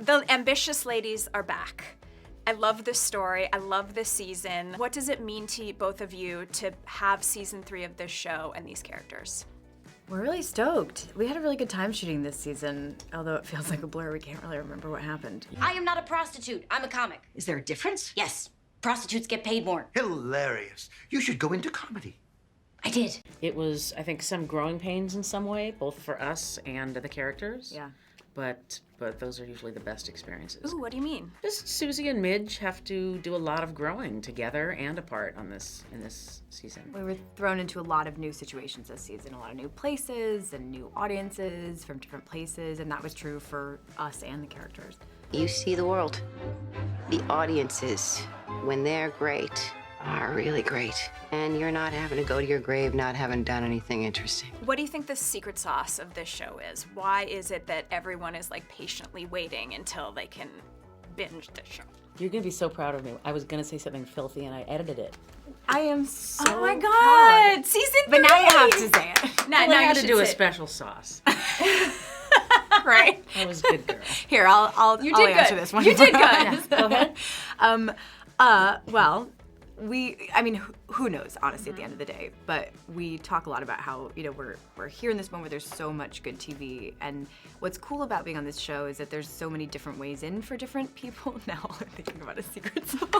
The ambitious ladies are back. I love this story. I love this season. What does it mean to both of you to have season 3 of this show and these characters? We're really stoked. We had a really good time shooting this season, although it feels like a blur. We can't really remember what happened. I am not a prostitute. I'm a comic. Is there a difference? Yes. Prostitutes get paid more. Hilarious. You should go into comedy. I did. It was, I think, some growing pains in some way, both for us and the characters. Yeah. But those are usually the best experiences. Ooh, what do you mean? Just Susie and Midge have to do a lot of growing together and apart in this season. We were thrown into a lot of new situations this season, a lot of new places and new audiences from different places, and that was true for us and the characters. You see the world. The audiences, when they're great, are really great. And you're not having to go to your grave not having done anything interesting. What do you think the secret sauce of this show is? Why is it that everyone is like patiently waiting until they can binge the show? You're gonna be so proud of me. I was gonna say something filthy and I edited it. I am so Oh my proud. God! Season 3! But now you have to say it. Now I you had to should do a say it. special sauce. Right? I was a good girl. Here, I'll You did answer good. this one. You did good. Yes, Go ahead. Well, who knows, honestly, at the end of the day, but we talk a lot about how, we're here in this moment where there's so much good TV, and what's cool about being on this show is that there's so many different ways in for different people. Now all I'm thinking about a secret sauce.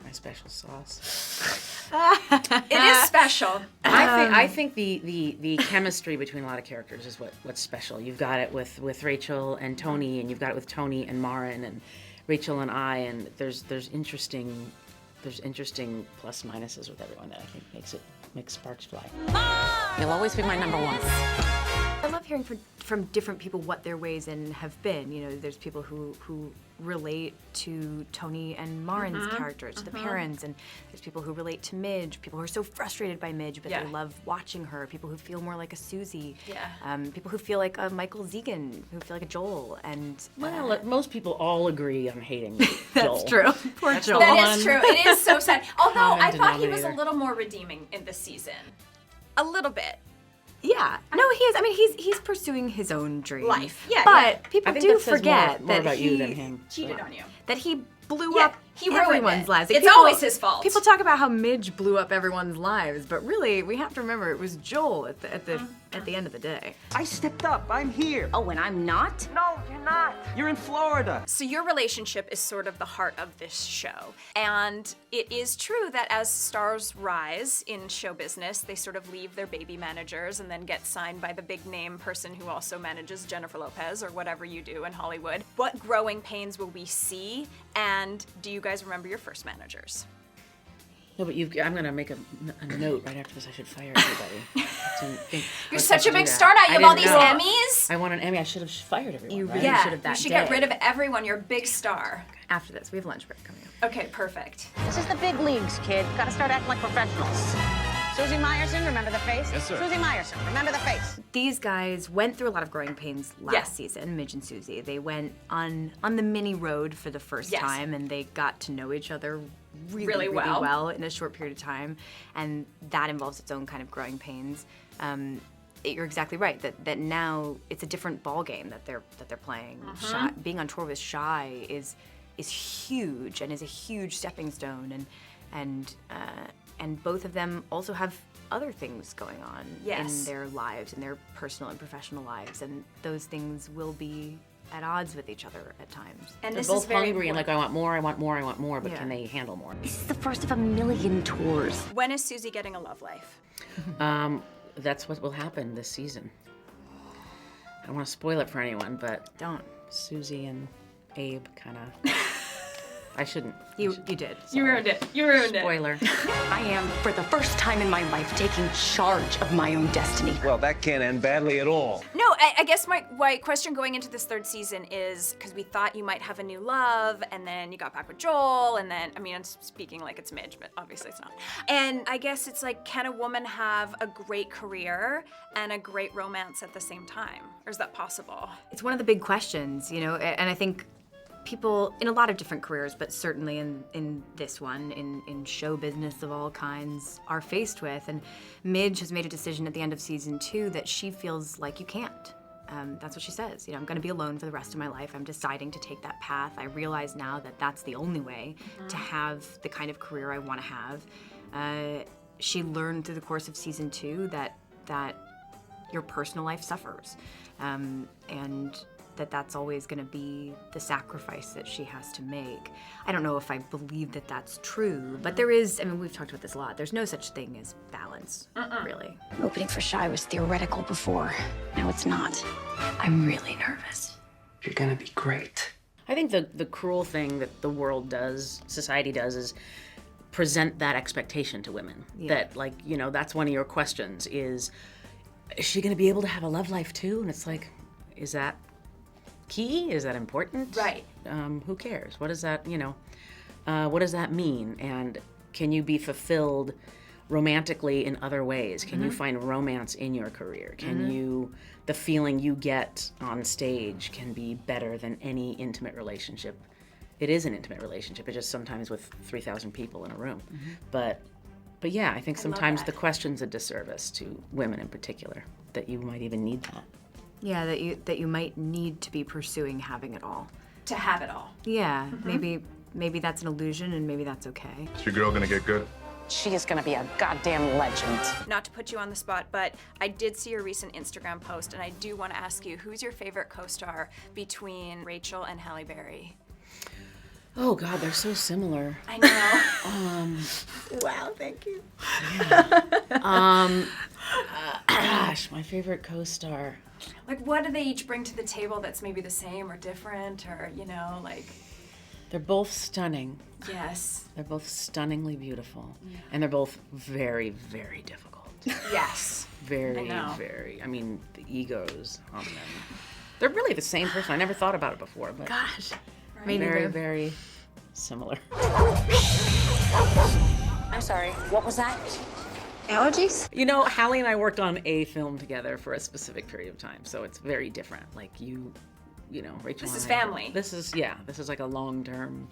My special sauce. It is special. I think the chemistry between a lot of characters is what's special. You've got it with Rachel and Tony, and you've got it with Tony and Marin and Rachel and I, and there's interesting plus minuses with everyone that I think makes sparks fly. You'll always be my number one. I love hearing from different people what their ways in have been. There's people who relate to Tony and Marin's characters, to the parents, and there's people who relate to Midge, people who are so frustrated by Midge, but they love watching her, people who feel more like a Susie, people who feel like a Michael Zegan, who feel like a Joel, and... Well, most people all agree on hating Joel. That's true. Poor Joel. That is true. It is so sad. Although Common I thought he was a denominator. little more redeeming in this season. A little bit. Yeah. No, he is. I mean, he's pursuing his own dream. Life. Yeah, But people I think do that says forget more that about he you than him. Cheated on you. that he blew Yeah, up he ruined everyone's it. lives. It's always his fault. People talk about how Midge blew up everyone's lives, but really, we have to remember it was Joel at the end of the day. I stepped up. I'm here. Oh, and I'm not? No, you're not. You're in Florida. So your relationship is sort of the heart of this show. And it is true that as stars rise in show business, they sort of leave their baby managers and then get signed by the big name person who also manages Jennifer Lopez or whatever you do in Hollywood. What growing pains will we see? And do you guys remember your first managers? No, but I'm going to make a note right after this. I should fire everybody. You're such a big star now. You have all these Emmys. I want an Emmy. I should have fired everyone. You right? really should have that you should day. get rid of everyone. You're a big star. After this, we have lunch break coming up. Okay, perfect. This is the big leagues, kid. Gotta start acting like professionals. Susie Meyerson, remember the face? Yes, sir. Susie Meyerson, remember the face. These guys went through a lot of growing pains last season, Midge and Susie. They went on the mini road for the first time, and they got to know each other really well in a short period of time, and that involves its own kind of growing pains. You're exactly right that now it's a different ball game that they're playing. Shy, being on tour with Shy is huge and is a huge stepping stone, and both of them also have other things going on in their lives, in their personal and professional lives, and those things will be at odds with each other at times. And They're this both is very hungry and important. like, I want more, but can they handle more? This is the first of a million tours. When is Susie getting a love life? That's what will happen this season. I don't want to spoil it for anyone, but Don't. Susie and Abe kind of... I shouldn't. You did. You ruined it. You ruined Spoiler. I am, for the first time in my life, taking charge of my own destiny. Well, that can't end badly at all. No, I guess my question going into this third season is because we thought you might have a new love, and then you got back with Joel, and then, I mean, I'm speaking like it's Midge, but obviously it's not. And I guess it's like, can a woman have a great career and a great romance at the same time? Or is that possible? It's one of the big questions, and I think people in a lot of different careers, but certainly in this one, in show business of all kinds, are faced with. And Midge has made a decision at the end of season 2 that she feels like you can't. that's what she says. I'm going to be alone for the rest of my life. I'm deciding to take that path. I realize now that that's the only way to have the kind of career I want to have. She learned through the course of season 2 that your personal life suffers, and that's always going to be the sacrifice that she has to make. I don't know if I believe that that's true, but there is, we've talked about this a lot, there's no such thing as balance, really. Opening for Shy was theoretical before. Now it's not. I'm really nervous. You're gonna be great. I think the cruel thing that the world does, society does, is present that expectation to women. Yeah. That, that's one of your questions is she going to be able to have a love life too? And it's like, is that key? Is that important? Right. Who cares? What does that, what does that mean? And can you be fulfilled romantically in other ways? Can you find romance in your career? Can the feeling you get on stage can be better than any intimate relationship? It is an intimate relationship. It's just sometimes with 3,000 people in a room. But yeah, I think sometimes the question's a disservice to women in particular, that you might even need that. Yeah, that you might need to be pursuing having it all. To have it all. Yeah, maybe that's an illusion, and maybe that's okay. Is your girl gonna get good? She is gonna be a goddamn legend. Not to put you on the spot, but I did see your recent Instagram post, and I do want to ask you, who's your favorite co-star between Rachel and Halle Berry? Oh God, they're so similar. I know. Wow, thank you. Gosh, my favorite co-star. Like, what do they each bring to the table that's maybe the same or different, or, They're both stunning. Yes. They're both stunningly beautiful. Yeah. And they're both very, very difficult. Yes. Very, very, the egos on them. They're really the same person. I never thought about it before, but Gosh. Right. Very, very similar. I'm sorry, what was that? Allergies? Halle and I worked on a film together for a specific period of time, so it's very different. Like Rachel. This is family. This is like a long-term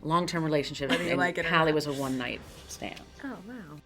relationship. Whether you like it or Halle not. was a one-night stand. Oh, wow.